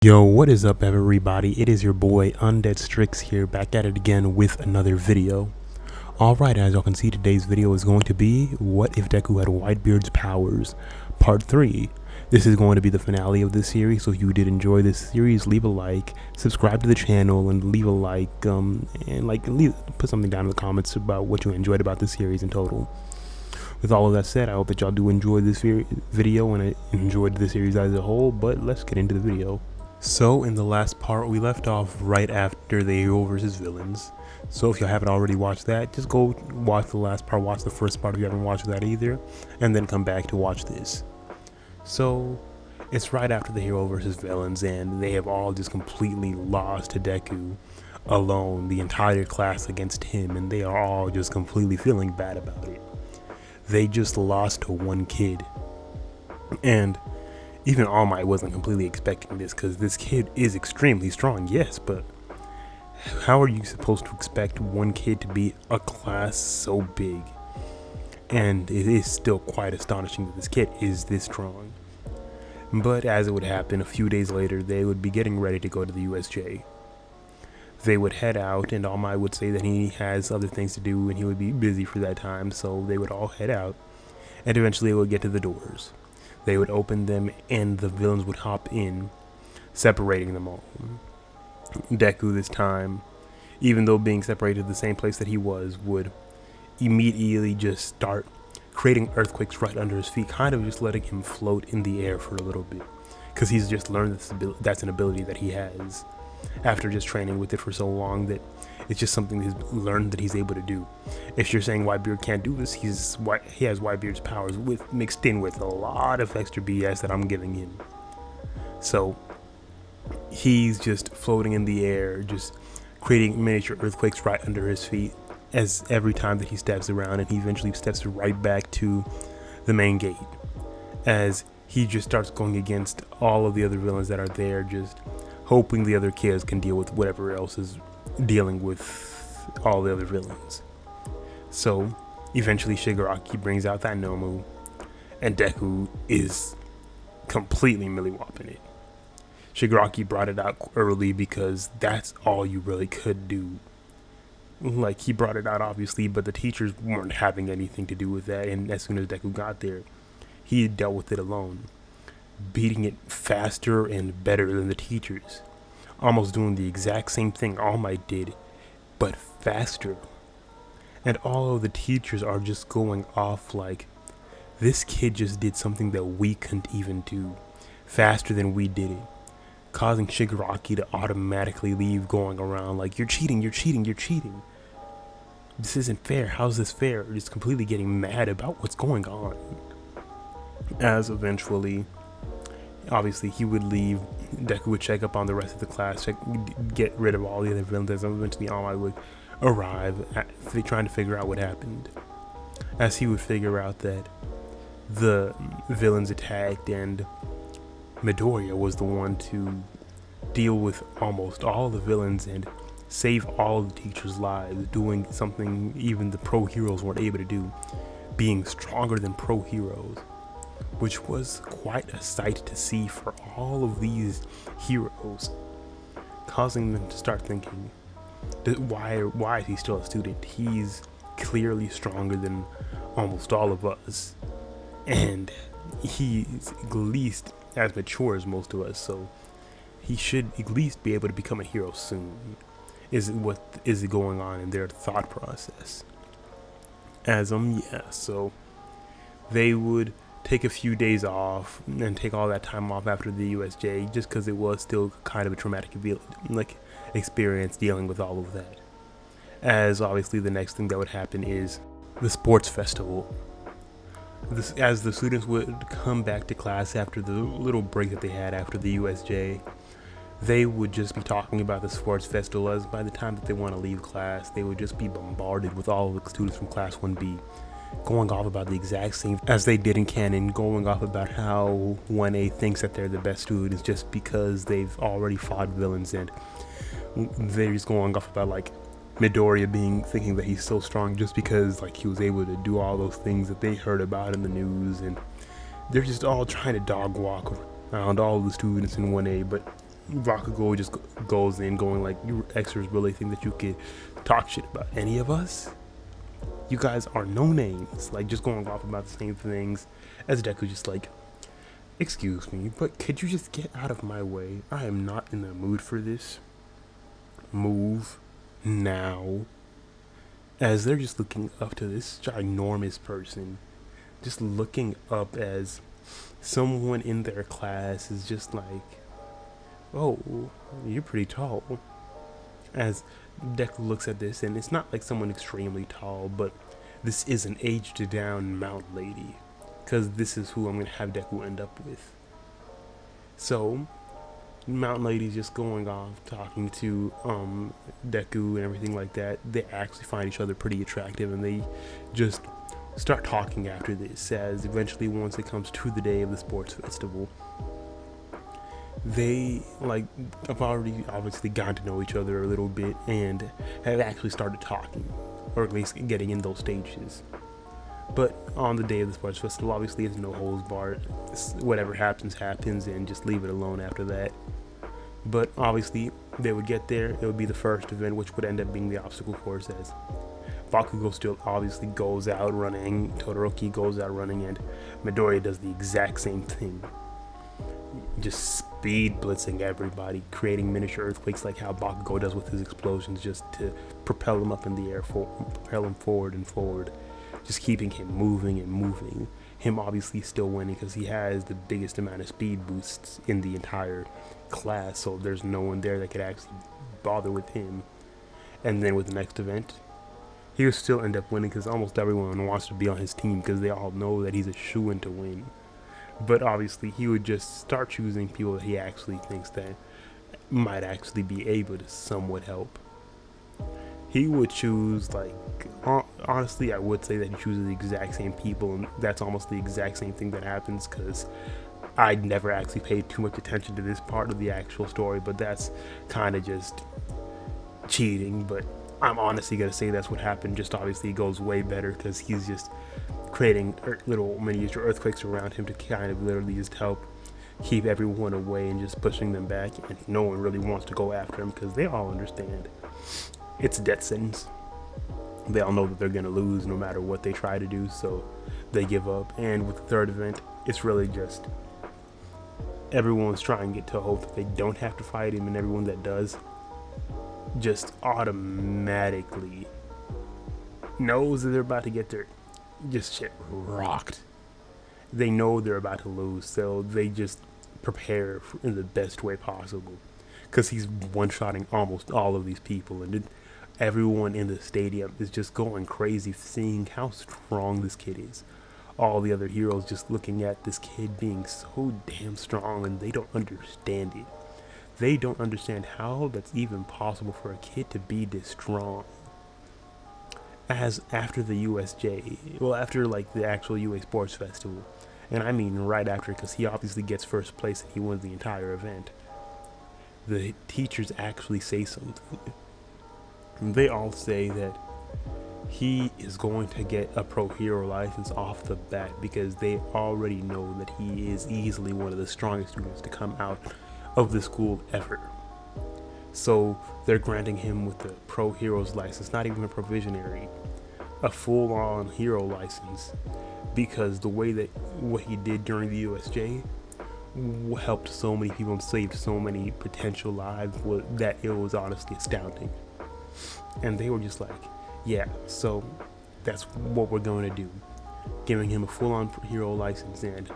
Yo, what is up everybody? It is your boy Undead Strix here, back at it again with another video. Alright, as y'all can see, today's video is going to be What If Deku Had Whitebeards Powers, Part 3. This is going to be the finale of this series, so if you did enjoy this series, leave a like, subscribe to the channel, and leave a like, put something down in the comments about what you enjoyed about this series in total. With all of that said, I hope that y'all do enjoy this video and enjoyed the series as a whole, but let's get into the video. So in the last part, we left off right after the hero versus villains. So if you haven't already watched that, just go watch the last part, watch the first part if you haven't watched that either, and then come back to watch this. So it's right after the hero versus villains, and they have all just completely lost to Deku alone, the entire class against him, and they are all just completely feeling bad about it. They just lost to one kid, and even All Might wasn't completely expecting this, because this kid is extremely strong, yes, but how are you supposed to expect one kid to be a class so big? And it is still quite astonishing that this kid is this strong. But as it would happen, a few days later, they would be getting ready to go to the USJ. They would head out, and All Might would say that he has other things to do and he would be busy for that time, so they would all head out, and eventually they would get to the doors. They would open them and the villains would hop in, separating them all. Deku this time, even though being separated the same place that he was, would immediately just start creating earthquakes right under his feet, kind of just letting him float in the air for a little bit, because he's just learned that's an ability that he has after just training with it for so long, that it's just something he's learned that he's able to do. If you're saying Whitebeard can't do this, he has Whitebeard's powers mixed in with a lot of extra BS that I'm giving him. So he's just floating in the air, just creating miniature earthquakes right under his feet as every time that he steps around, and he eventually steps right back to the main gate as he just starts going against all of the other villains that are there, just hoping the other kids can deal with whatever else is dealing with all the other villains. So eventually Shigaraki brings out that Nomu, and Deku is completely milli-whopping it. Shigaraki brought it out early because that's all you really could do. Like, he brought it out obviously, but the teachers weren't having anything to do with that, and as soon as Deku got there, he dealt with it alone, beating it faster and better than the teachers, almost doing the exact same thing All Might did, but faster. And all of the teachers are just going off like, this kid just did something that we couldn't even do, faster than we did it, causing Shigaraki to automatically leave, going around like, you're cheating, you're cheating, you're cheating. This isn't fair, how's this fair? Just completely getting mad about what's going on. As eventually, obviously he would leave, Deku would check up on the rest of the class, get rid of all the other villains, and eventually All Might would arrive, trying to figure out what happened. As he would figure out that the villains attacked, and Midoriya was the one to deal with almost all the villains and save all the teachers' lives, doing something even the pro heroes weren't able to do, being stronger than pro heroes, which was quite a sight to see for all of these heroes, causing them to start thinking, why is he still a student? He's clearly stronger than almost all of us, and he's at least as mature as most of us, so he should at least be able to become a hero soon, is what is going on in their thought process. So they would take a few days off and take all that time off after the USJ, just because it was still kind of a traumatic experience dealing with all of that. As obviously the next thing that would happen is the sports festival. As the students would come back to class after the little break that they had after the USJ, they would just be talking about the sports festival, as by the time that they want to leave class, they would just be bombarded with all of the students from class 1B going off about the exact same as they did in canon, going off about how 1A thinks that they're the best students just because they've already fought villains, and they're just going off about like Midoriya thinking that he's so strong just because like he was able to do all those things that they heard about in the news, and they're just all trying to dog walk around all of the students in 1A, but Bakugo just goes in going like, you extras really think that you could talk shit about any of us? You guys are no names. Like, just going off about the same things as Deku, just like, excuse me, but could you just get out of my way? I am not in the mood for this. Move now. As they're just looking up to this ginormous person, just looking up as someone in their class is just like, oh, you're pretty tall. As Deku looks at this, and it's not like someone extremely tall, but this is an aged down mountain lady, because this is who I'm going to have Deku end up with. So mountain lady's just going off talking to Deku and everything like that. They actually find each other pretty attractive, and they just start talking after this, as eventually once it comes to the day of the sports festival, they like have already obviously gotten to know each other a little bit and have actually started talking, or at least getting in those stages. But on the day of the sports festival, obviously it's no holds barred. Whatever happens, happens, and just leave it alone after that. But obviously they would get there, it would be the first event, which would end up being the obstacle course, as Bakugo still obviously goes out running, Todoroki goes out running, and Midoriya does the exact same thing. Just speed blitzing everybody, creating miniature earthquakes like how Bakugo does with his explosions, just to propel him up in the air, propel him forward and forward, just keeping him moving and moving. Him obviously still winning because he has the biggest amount of speed boosts in the entire class, so there's no one there that could actually bother with him. And then with the next event, he will still end up winning because almost everyone wants to be on his team because they all know that he's a shoo-in to win. But obviously he would just start choosing people that he actually thinks that might actually be able to somewhat help. He would choose, like, honestly I would say that he chooses the exact same people, and that's almost the exact same thing that happens, because I never actually paid too much attention to this part of the actual story, but that's kind of just cheating. But I'm honestly gonna say that's what happened. Just obviously it goes way better because he's just creating little miniature earthquakes around him to kind of literally just help keep everyone away and just pushing them back, and no one really wants to go after him because they all understand it's a death sentence. They all know that they're gonna lose no matter what they try to do, so they give up. And with the third event, it's really just everyone's trying to get to a hope that they don't have to fight him, and everyone that does just automatically knows that they're about to get their just shit rocked. They know they're about to lose, so they just prepare in the best way possible, because he's one-shotting almost all of these people, and everyone in the stadium is just going crazy seeing how strong this kid is. All the other heroes just looking at this kid being so damn strong, and they don't understand it. They don't understand how that's even possible for a kid to be this strong. As after the USJ, well, after like the actual UA Sports Festival, and I mean right after, because he obviously gets first place and he wins the entire event, the teachers actually say something. They all say that he is going to get a pro hero license off the bat, because they already know that he is easily one of the strongest students to come out of the school ever. So they're granting him with the pro heroes license, not even a provisionary, a full-on hero license, because the way that what he did during the USJ helped so many people and saved so many potential lives that it was honestly astounding. And they were just like, yeah, so that's what we're going to do, giving him a full-on hero license, and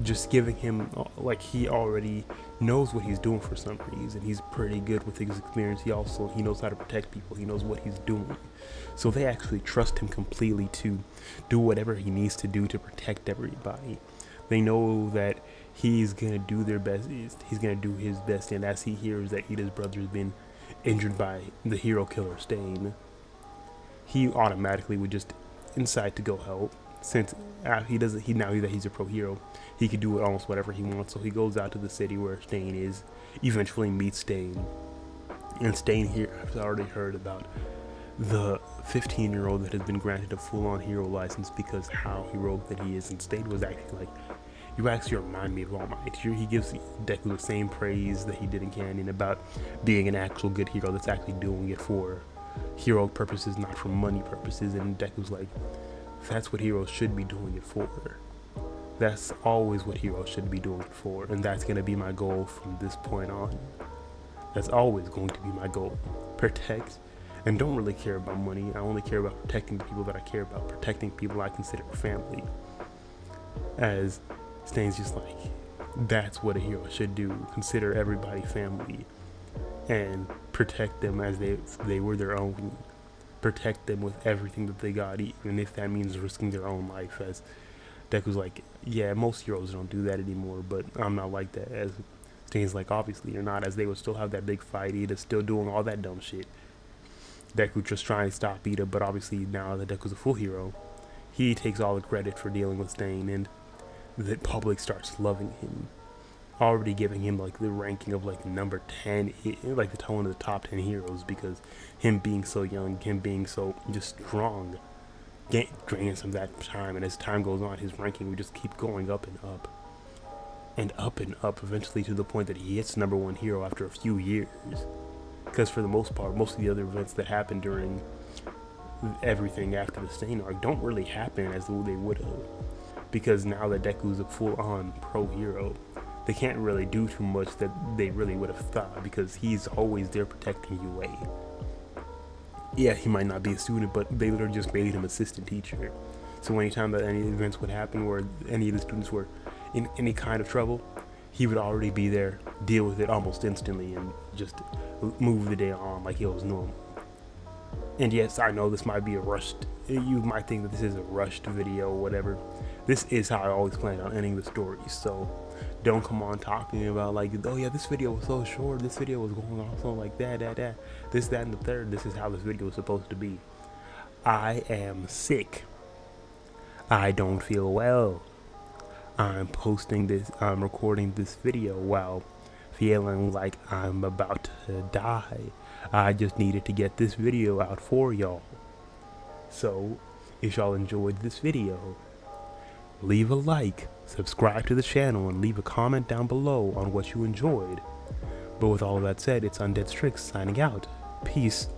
just giving him, like, he already knows what he's doing for some reason. He's pretty good with his experience. He knows how to protect people. He knows what he's doing. So they actually trust him completely to do whatever he needs to do to protect everybody. They know that he's going to do their best. He's going to do his best. And as he hears that Ida's brother has been injured by the hero killer Stain, he automatically would just decide to go help. Since now that he's a pro hero, he can do almost whatever he wants. So he goes out to the city where Stain is, eventually meets Stain. And Stain here has already heard about the 15-year-old that has been granted a full-on hero license because how heroic that he is. And Stain was actually like, You actually remind me of All Might. He gives Deku the same praise that he did in Canyon about being an actual good hero that's actually doing it for hero purposes, not for money purposes. And Deku's like, that's what heroes should be doing it for. That's always what heroes should be doing it for, and that's going to be my goal from this point on. That's always going to be my goal. Protect, and don't really care about money. I only care about protecting the people that I care about, protecting people I consider family. As Stain's just like, that's what a hero should do. Consider everybody family, and protect them as they were their own. Protect them with everything that they got, even if that means risking their own life. As Deku's like, yeah, most heroes don't do that anymore, but I'm not like that. As Stain's like, obviously you're not, as they would still have that big fight. Ida's still doing all that dumb shit. Deku just trying to stop Ida, but obviously now that Deku's a full hero, he takes all the credit for dealing with Stain, and the public starts loving him. Already giving him like the ranking of like number 10, like the one of the top 10 heroes, because him being so young, him being so just strong, drains him that time, and as time goes on, his ranking would just keep going up and up and up and up, eventually to the point that he hits number 1 hero after a few years. Because for the most part, most of the other events that happen during everything after the Stain arc don't really happen as they would have, because now that Deku's a full-on pro hero, they can't really do too much that they really would have thought, because he's always there protecting UA. Yeah, he might not be a student, but they literally just made him assistant teacher. So anytime that any events would happen where any of the students were in any kind of trouble, he would already be there, deal with it almost instantly, and just move the day on like it was normal. And yes, I know this might be a rushed, you might think that this is a rushed video or whatever. This is how I always plan on ending the story, so don't come on talking about like, oh yeah, this video was so short, this video was going on so like that, this, that, and the third. This is how this video is supposed to be. I am sick. I don't feel well. I'm recording this video while feeling like I'm about to die. I just needed to get this video out for y'all. So, if y'all enjoyed this video, leave a like, subscribe to the channel, and leave a comment down below on what you enjoyed. But with all of that said, it's Undead Strix signing out. Peace.